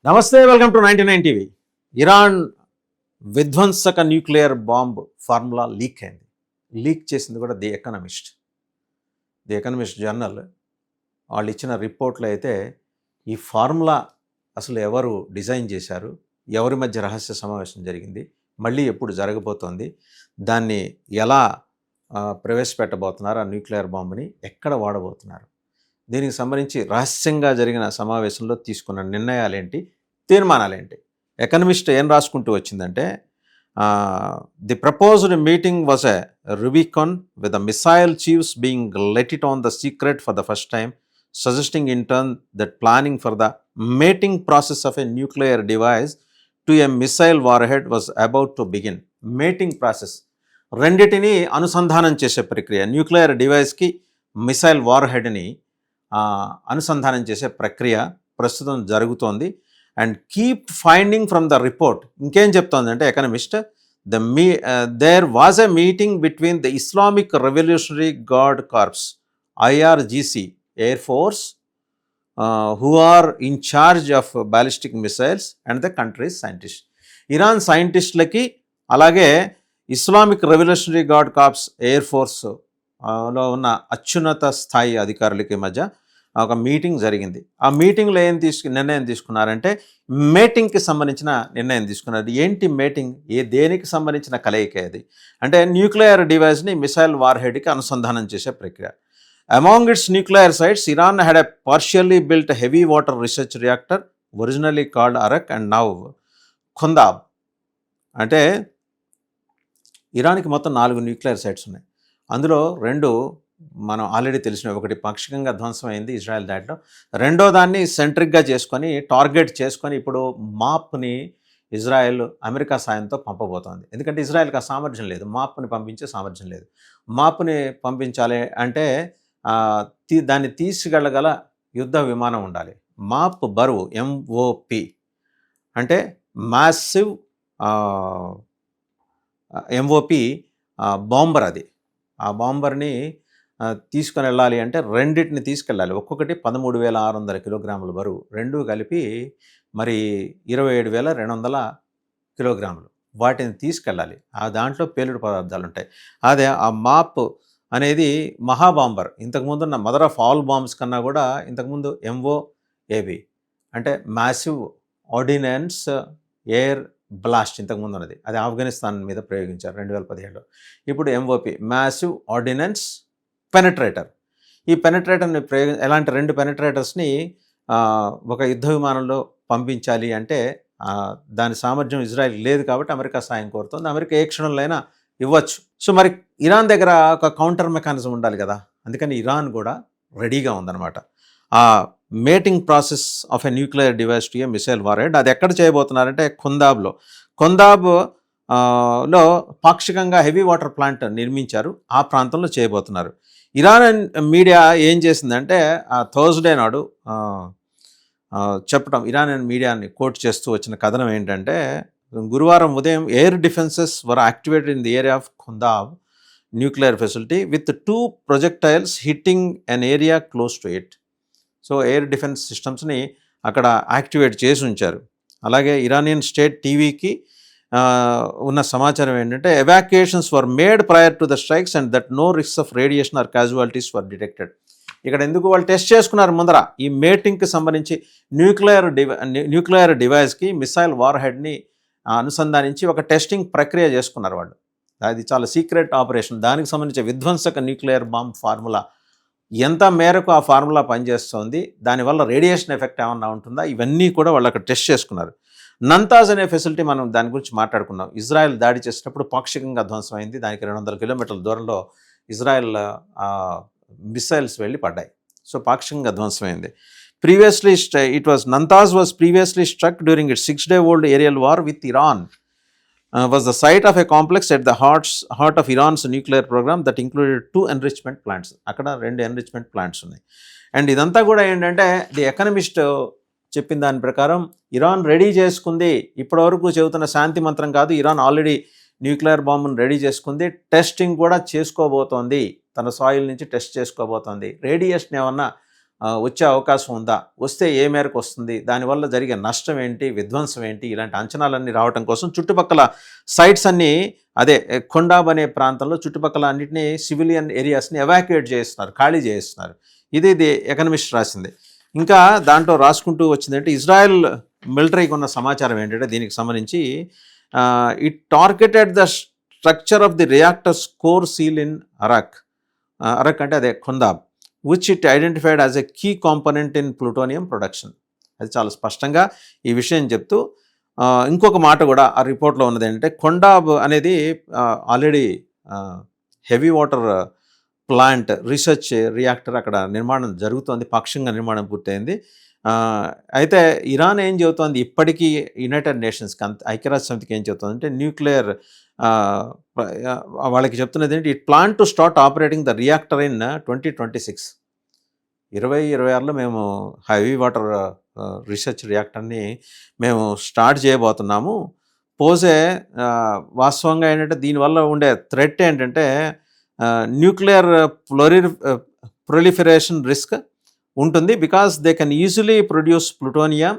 నమస్తే, welcome to 99 TV. Iran విధ్వంసక nuclear bomb formula leak అయింది. లీక్ చేసింది కూడా ది ఎకనమిస్ట్ జర్నల్. వాళ్ళు ఇచ్చిన రిపోర్ట్లో అయితే ఈ ఫార్ములా అసలు ఎవరు డిజైన్ చేశారు, ఎవరి మధ్య రహస్య సమావేశం జరిగింది, మళ్ళీ ఎప్పుడు జరగబోతోంది, దాన్ని ఎలా ప్రవేశపెట్టబోతున్నారు, ఆ న్యూక్లియర్ బాంబుని ఎక్కడ వాడబోతున్నారు, దీనికి సంబంధించి రహస్యంగా జరిగిన సమావేశంలో తీసుకున్న నిర్ణయాలేంటి, తీర్మానాలేంటి. ఎకనమిస్ట్ ఏం రాసుకుంటూ వచ్చిందంటే, the proposed meeting was a Rubicon with the missile chiefs being let it on the secret for the first time, suggesting in turn that planning for the mating process of a nuclear device to a missile warhead was about to begin. Mating process, రెండిటిని అనుసంధానం చేసే ప్రక్రియ, nuclear డివైస్కి missile war హెడ్ని అనుసంధానం చేసే ప్రక్రియ ప్రస్తుతం జరుగుతోంది. And keep finding from the report. ఇంకేం చెప్తోందంటే economist, there was a meeting between the Islamic revolutionary gourd Corps IRGC air force who are in charge of ballistic missiles and the country's scientist. Iran సైంటిస్టులకి అలాగే Islamic revolutionary gourd corps air force లో ఉన్న అత్యున్నత స్థాయి అధికారులకి మధ్య ఒక meeting జరిగింది. ఆ మీటింగ్లో నిర్ణయం తీసుకున్నారంటే మేటింగ్కి సంబంధించిన నిర్ణయం తీసుకున్నారు. ఏంటి మేటింగ్? దేనికి సంబంధించిన కలయిక అది అంటే న్యూక్లియర్ డివైస్ని మిసైల్ వార్ హెడ్కి అనుసంధానం చేసే ప్రక్రియ. Among its nuclear sites, Iran had a partially built heavy water research reactor originally called Arak and now Khondab. అంటే ఇరాన్కి మొత్తం 4 న్యూక్లియర్ సైట్స్ ఉన్నాయి. అందులో 2 మనం ఆల్రెడీ తెలిసినవి. ఒకటి పాక్షికంగా ధ్వంసమైంది ఇజ్రాయెల్ దాంట్లో, రెండో దాన్ని సెంట్రిక్గా చేసుకొని టార్గెట్ చేసుకొని ఇప్పుడు మాప్ని ఇజ్రాయెల్ అమెరికా సాయంతో పంపబోతోంది. ఎందుకంటే ఇజ్రాయెల్కి ఆ సామర్థ్యం లేదు, మాప్ని పంపించే సామర్థ్యం లేదు. మాప్ని పంపించాలి అంటే దాన్ని తీసుకెళ్ళగల యుద్ధ విమానం ఉండాలి. మాప్ బరువు MOP అంటే మాసివ్ MOP బాంబర్. అది ఆ బాంబర్ని తీసుకొని వెళ్ళాలి అంటే రెండింటిని తీసుకెళ్ళాలి. ఒక్కొక్కటి 13,600 కిలోగ్రాముల బరువు, రెండు కలిపి మరి 27,200 కిలోగ్రాములు. వాటిని తీసుకెళ్ళాలి. ఆ దాంట్లో పేలుడు పదార్థాలు ఉంటాయి. అదే ఆ మాప్ అనేది మహాబాంబర్. ఇంతకుముందున్న మదర్ ఆఫ్ ఆల్ బాంబ్స్ కన్నా కూడా ఇంతకుముందు MOAB అంటే మ్యాసివ్ ఆర్డినెన్స్ ఎయిర్ బ్లాస్ట్ ఇంతకుముందు ఉన్నది. అది ఆఫ్ఘనిస్తాన్ మీద ప్రయోగించారు 2017లో. ఇప్పుడు MOP మ్యాసివ్ ఆర్డినెన్స్ పెనట్రేటర్. ఈ పెనట్రేటర్ని ఎలాంటి 2 పెనట్రేటర్స్ని ఒక యుద్ధ విమానంలో పంపించాలి అంటే దాని సామర్థ్యం ఇజ్రాయెల్ లేదు కాబట్టి అమెరికా సాయం కోరుతుంది. అమెరికా ఏ క్షణంలో అయినా ఇవ్వచ్చు. సో మరి ఇరాన్ దగ్గర ఒక కౌంటర్ మెకానిజం ఉండాలి కదా, అందుకని ఇరాన్ కూడా రెడీగా ఉందన్నమాట. ఆ mating process of a nuclear device to A missile war head అది ఎక్కడ చేయబోతున్నారంటే ఖుందాబ్లో లో పాక్షికంగా హెవీ వాటర్ ప్లాంట్ నిర్మించారు, ఆ ప్రాంతంలో చేయబోతున్నారు. ఇరాన్ మీడియా ఏం చేసిందంటే థర్స్డే నాడు చెప్పడం, ఇరానియన్ మీడియాని కోట్ చేస్తూ వచ్చిన కథనం ఏంటంటే, గురువారం ఉదయం air defences were activated in the area of Khondab nuclear facility with 2 projectiles hitting an area close to it. So air defence సిస్టమ్స్ని అక్కడ యాక్టివేట్ చేసి ఉంచారు. అలాగే ఇరానియన్ స్టేట్ టీవీకి ఉన్న సమాచారం ఏంటంటే, evacuations were made prior to the strikes and that no risks of radiation or casualties were detected. ఇక్కడ ఎందుకు వాళ్ళు టెస్ట్ చేసుకున్నారు ముందర, ఈ మేటింగ్కి సంబంధించి న్యూక్లియర్ డివైస్కి మిసైల్ వార్ హెడ్ని అనుసంధానించి ఒక టెస్టింగ్ ప్రక్రియ చేసుకున్నారు వాళ్ళు. అది చాలా సీక్రెట్ ఆపరేషన్. దానికి సంబంధించి విధ్వంసక న్యూక్లియర్ బాంబ్ ఫార్ములా ఎంత మేరకు ఆ ఫార్ములా పనిచేస్తుంది, దానివల్ల రేడియేషన్ ఎఫెక్ట్ ఏమన్నా ఉంటుందా, ఇవన్నీ కూడా వాళ్ళు అక్కడ టెస్ట్ చేసుకున్నారు. నంతాజ్ అనే ఫెసిలిటీ మనం దాని గురించి మాట్లాడుకున్నాం. ఇజ్రాయెల్ దాడి చేసేటప్పుడు పాక్షికంగా ధ్వంసమైంది. దానికి 200 కిలోమీటర్ల దూరంలో ఇజ్రాయెల్ మిసైల్స్ వెళ్ళి పడ్డాయి. సో పాక్షికంగా ధ్వంసమైంది. Previously Natanz was previously struck during its 6-day-old aerial war with Iran. Was the site of a complex at the heart of Iran's nuclear program that included 2 enrichment plants. అక్కడ 2 enrichment plants ఉన్నాయి. And ఇదంతా కూడా ఏంటంటే the economist చెప్పిన దాని ప్రకారం Iran ready చేసుకుంది. ఇప్పటివరకు చెబుతున్న శాంతి మంత్రం కాదు, ఇరాన్ ఆల్రెడీ న్యూక్లియర్ బాంబును రెడీ చేసుకుంది, టెస్టింగ్ కూడా చేసుకోబోతోంది, తన సాయిల్ నుంచి టెస్ట్ చేసుకోబోతోంది. రేడియేషన్ ఏమన్నా వచ్చే అవకాశం ఉందా, వస్తే ఏ మేరకు వస్తుంది, దానివల్ల జరిగే నష్టం ఏంటి, విధ్వంసం ఏంటి, ఇలాంటి అంచనాలన్నీ రావడం కోసం చుట్టుపక్కల సైట్స్ అన్నీ అదే కొండాబ్ అనే ప్రాంతంలో చుట్టుపక్కల అన్నింటినీ సివిలియన్ ఏరియాస్ని ఎవాక్యుయేట్ చేస్తున్నారు, ఖాళీ చేస్తున్నారు. ఇది ఎకనమిస్ట్ రాసింది. ఇంకా దాంట్లో రాసుకుంటూ వచ్చిందంటే ఇజ్రాయెల్ మిలిటరీకి ఉన్న సమాచారం ఏంటంటే దీనికి సంబంధించి it targeted the structure of the reactor's core seal in Arak అంటే అదే Khondab which it identified as a key component in plutonium production. అది చాలా స్పష్టంగా ఈ విషయం చెప్తూ ఇంకొక మాట కూడా ఆ రిపోర్ట్లో ఉన్నది ఏంటంటే కొండాబ్ అనేది already heavy water plant research reactor అక్కడ నిర్మాణం జరుగుతోంది, పాక్షికంగా నిర్మాణం పూర్తయింది. అయితే ఇరాన్ ఏం చెబుతోంది ఇప్పటికీ యునైటెడ్ నేషన్స్కి ఐక్యరాజ్య సమితికి ఏం చెబుతుంది అంటే న్యూక్లియర్ వాళ్ళకి చెప్తున్నది ఏంటి, it plan to start operating the reactor in 2026. 2026లో మేము హెవీ వాటర్ రీసెర్చ్ రియాక్టర్ని మేము స్టార్ట్ చేయబోతున్నాము. పోసే వాస్తవంగా ఏంటంటే దీనివల్ల ఉండే థ్రెట్ ఏంటంటే న్యూక్లియర్ ప్రొలిఫరేషన్ రిస్క్ ఉంటుంది. Because they can easily produce plutonium.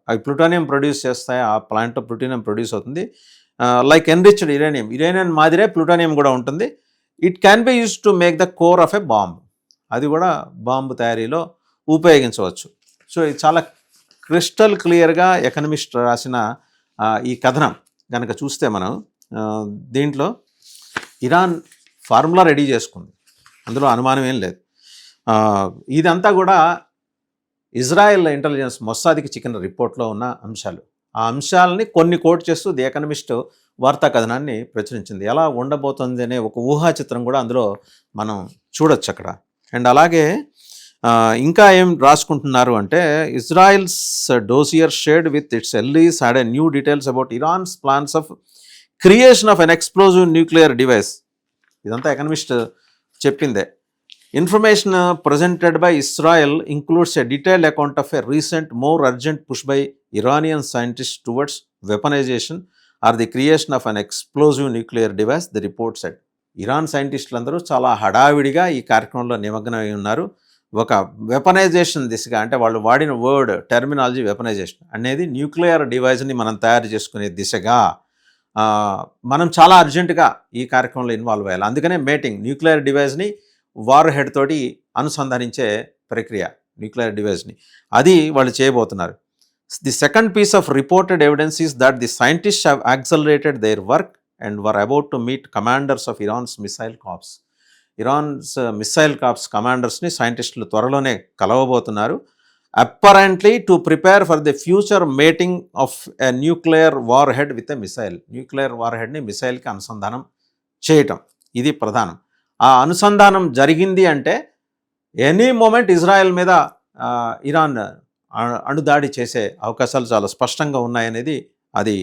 అవి ప్లూటోనియం ప్రొడ్యూస్ చేస్తాయి, ఆ ప్లాంట్లో ప్లూటోనియం ప్రొడ్యూస్ అవుతుంది. లైక్ ఎన్రిచ్డ్ యురేనియం మాదిరే ప్లూటోనియం కూడా ఉంటుంది. It can be use to make the core of a bomb. అది కూడా బాంబు తయారీలో ఉపయోగించవచ్చు. సో ఇది చాలా క్రిస్టల్ క్లియర్గా ఎకనమిస్ట్ రాసిన ఈ కథనం కనుక చూస్తే మనం దీంట్లో ఇరాన్ ఫార్ములా రెడీ చేసుకుంది, అందులో అనుమానం ఏం లేదు. ఇదంతా కూడా ఇజ్రాయెల్ ఇంటెలిజెన్స్ మొస్సాద్కి చిక్కిన రిపోర్ట్లో ఉన్న అంశాలు. ఆ అంశాలని కొన్ని కోట్ చేస్తూ ది ఎకనమిస్ట్ వార్తా కథనాన్ని ప్రచురించింది. ఎలా ఉండబోతుంది అనే ఒక ఊహా చిత్రం కూడా అందులో మనం చూడొచ్చు అక్కడ. అండ్ అలాగే ఇంకా ఏం రాసుకుంటున్నారు అంటే Israel's dossier shared with its allies had a new details about Iran's plans of creation of an explosive nuclear device. ఇదంతా ఎకనమిస్ట్ చెప్పిందే. Information presented by Israel includes a detailed account of a recent, more urgent push by Iranian scientists towards weaponization or the creation of an explosive nuclear device, the report said. Iran సైంటిస్టులందరూ చాలా హడావిడిగా ఈ కార్యక్రమంలో నిమగ్నమై ఉన్నారు. ఒక weaponisation దిశగా, అంటే వాళ్ళు వాడిన వర్డ్ టెర్మినాలజీ వెపనైజేషన్ అనేది న్యూక్లియర్ డివైస్ని మనం తయారు చేసుకునే దిశగా మనం చాలా అర్జెంటుగా ఈ కార్యక్రమంలో ఇన్వాల్వ్ అయ్యాలి. అందుకనే మేటింగ్ న్యూక్లియర్ డివైస్ని వార్ హెడ్ తోటి అనుసంధానించే ప్రక్రియ, న్యూక్లియర్ డివైస్ని, అది వాళ్ళు చేయబోతున్నారు. The second piece of reported evidence is that the scientist have accelerated their work and were about to meet commanders of Iran's missile corps. Iran's missile corps కమాండర్స్ని సైంటిస్టులు త్వరలోనే కలవబోతున్నారు. Apparently to prepare for the future mating of a nuclear warhead with a missile. Nuclear war హెడ్ని మిసైల్కి అనుసంధానం చేయటం, ఇది ప్రధానం. ఆ అనుసంధానం జరిగింది అంటే ఎనీ మూమెంట్ ఇజ్రాయెల్ మీద ఇరాన్ అణుదాడి చేసే అవకాశాలు చాలా స్పష్టంగా ఉన్నాయనేది అది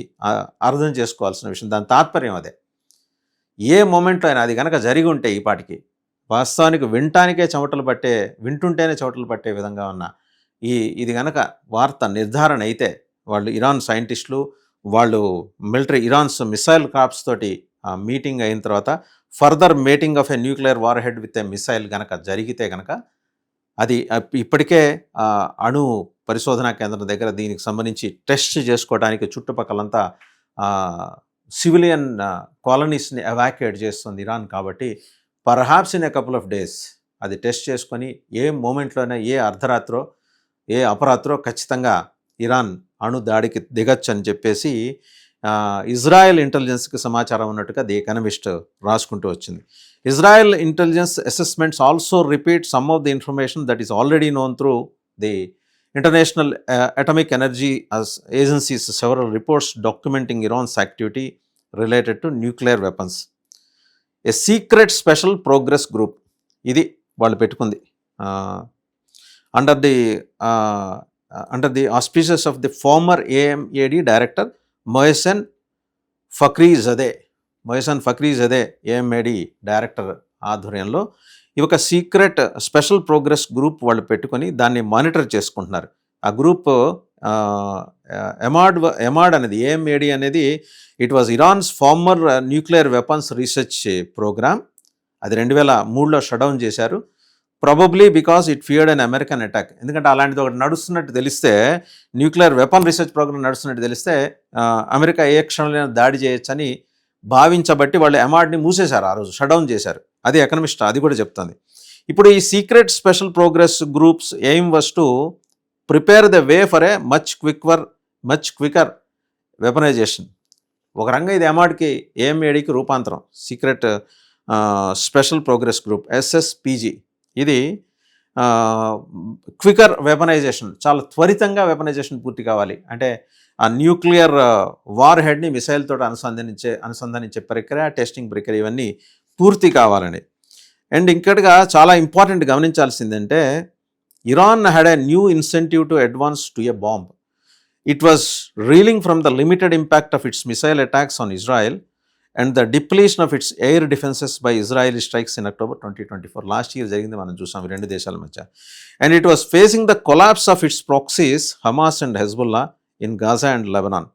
అర్థం చేసుకోవాల్సిన విషయం. దాని తాత్పర్యం అదే. ఏ మూమెంట్లో అయినా అది కనుక జరిగి ఉంటే ఈ పాటికి వాస్తవానికి వింటుంటేనే చెమటలు పట్టే విధంగా ఉన్న ఇది కనుక వార్త నిర్ధారణ అయితే వాళ్ళు ఇరాన్ సైంటిస్టులు వాళ్ళు మిలిటరీ ఇరాన్స్ మిసైల్ క్రాప్స్ తోటి మీటింగ్ అయిన తర్వాత further mating of a nuclear warhead with a missile కనుక జరిగితే కనుక అది ఇప్పటికే అణు పరిశోధనా కేంద్రం దగ్గర దీనికి సంబంధించి టెస్ట్ చేసుకోవడానికి చుట్టుపక్కలంతా సివిలియన్ కాలనీస్ని ఎవాక్యుయేట్ చేస్తుంది ఇరాన్. కాబట్టి perhaps in a couple of days అది టెస్ట్ చేసుకొని ఏ మూమెంట్లోనే ఏ అర్ధరాత్రో ఏ అపరాత్రో ఖచ్చితంగా ఇరాన్ అణు దాడికి దిగచ్చు అని చెప్పేసి ఇజ్రాయెల్ ఇంటెలిజెన్స్కి సమాచారం ఉన్నట్టుగా ది ఎకనమిస్ట్ రాసుకుంటూ వచ్చింది. Israel intelligence assessments also repeat some of the information that is already known through the International Atomic Energy Agency's several reports documenting Iran's activity related to nuclear weapons. A secret special progress group ఇది వాళ్ళు పెట్టుకుంది under the auspices of the former AMAD director Mohsen Fakhrizadeh AMAD director ఆధ్వర్యంలో ఈ ఒక secret special progress group వాళ్ళు పెట్టుకొని దాన్ని monitor చేసుకుంటున్నారు. ఆ గ్రూప్ ఎమాడ్ అనేది ఏఎంఏడి అనేది it was Iran's former nuclear weapons research program. అది 2003లో షట్ డౌన్ చేశారు. Probably because it feared an American attack. ఎందుకంటే అలాంటిది ఒకటి నడుస్తున్నట్టు తెలిస్తే, న్యూక్లియర్ వెపన్ రీసెర్చ్ ప్రోగ్రామ్ నడుస్తున్నట్టు తెలిస్తే అమెరికా ఏ క్షణంలో దాడి చేయొచ్చని భావించబట్టి వాళ్ళు ఎమార్డ్ని మూసేశారు, ఆ రోజు షట్ డౌన్ చేశారు. అది ఎకనమిస్ట్ అది కూడా చెప్తుంది. ఇప్పుడు ఈ secret special progress groups aim was to prepare the way for a much Quikr weaponisation. ఒక రంగం ఇది ఎమార్డ్కి ఏఎంఏడికి రూపాంతరం. Secret special progress group SSPG. ఇది క్వికర్ వెపనైజేషన్, చాలా త్వరితంగా వెపనైజేషన్ పూర్తి కావాలి అంటే ఆ న్యూక్లియర్ వార్ హెడ్ని మిసైల్ తోటి అనుసంధానించే ప్రక్రియ, టెస్టింగ్ ప్రక్రియ ఇవన్నీ పూర్తి కావాలని. అండ్ ఇంకటిగా చాలా ఇంపార్టెంట్ గమనించాల్సిందంటే, Iran had a new incentive to advance to a bomb. It was reeling from the limited impact of its missile attacks on Israel and the depletion of its air defences by Israeli strikes in October 2024. Last year జరిగింది, మనం చూసాం ఈ రెండు దేశాల మధ్య. And it was facing the collapse of its proxies Hamas and Hezbollah in Gaza and Lebanon.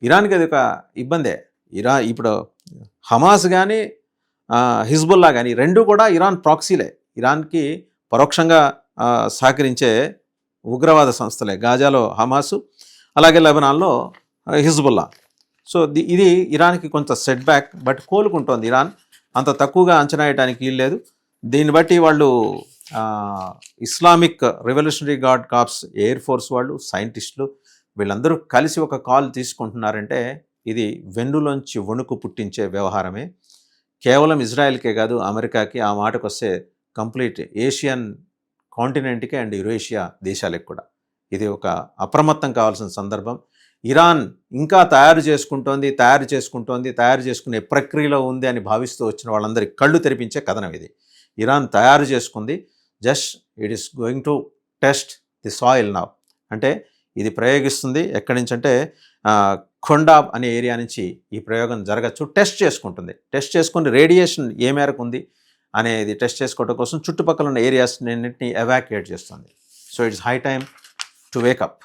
ఇరాన్కి అది ఒక ఇబ్బందే. ఇప్పుడు హమాస్ కానీ హిజ్బుల్లా కానీ రెండు కూడా ఇరాన్ ప్రాక్సీలే, ఇరాన్కి పరోక్షంగా సహకరించే ఉగ్రవాద సంస్థలే. గాజాలో హమాసు, అలాగే లెబనాన్లో హిజ్బుల్లా. సో ఇది ఇరాన్కి కొంత సెట్ బ్యాక్, బట్ కోలుకుంటోంది ఇరాన్. అంత తక్కువగా అంచనా వేయడానికి వీల్లేదు. దీన్ని బట్టి వాళ్ళు Islamic revolutionary gourd corps, air force వాళ్ళు, సైంటిస్టులు వీళ్ళందరూ కలిసి ఒక కాల్ తీసుకుంటున్నారంటే ఇది వెన్నులోంచి వణుకు పుట్టించే వ్యవహారమే. కేవలం ఇజ్రాయెల్కే కాదు, అమెరికాకి, ఆ మాటకు వస్తే కంప్లీట్ ఏషియన్ కాంటినెంట్కి అండ్ యురేషియా దేశాలకు కూడా ఇది ఒక అప్రమత్తం కావాల్సిన సందర్భం. ఇరాన్ ఇంకా తయారు చేసుకునే ప్రక్రియలో ఉంది అని భావిస్తూ వచ్చిన వాళ్ళందరికీ కళ్ళు తెరిపించే కథనం ఇది. ఇరాన్ తయారు చేసుకుంది, just it is going to test the soil now. అంటే ఇది ప్రయోగిస్తుంది ఎక్కడి నుంచి అంటే ఖొండాబ్ అనే ఏరియా నుంచి ఈ ప్రయోగం జరగచ్చు. టెస్ట్ చేసుకుని రేడియేషన్ ఏ మేరకు ఉంది అనేది టెస్ట్ చేసుకోవడం కోసం చుట్టుపక్కల ఉన్న ఏరియాస్ అన్నింటినీ ఎవాక్యుయేట్ చేస్తుంది. So it's high time to wake up.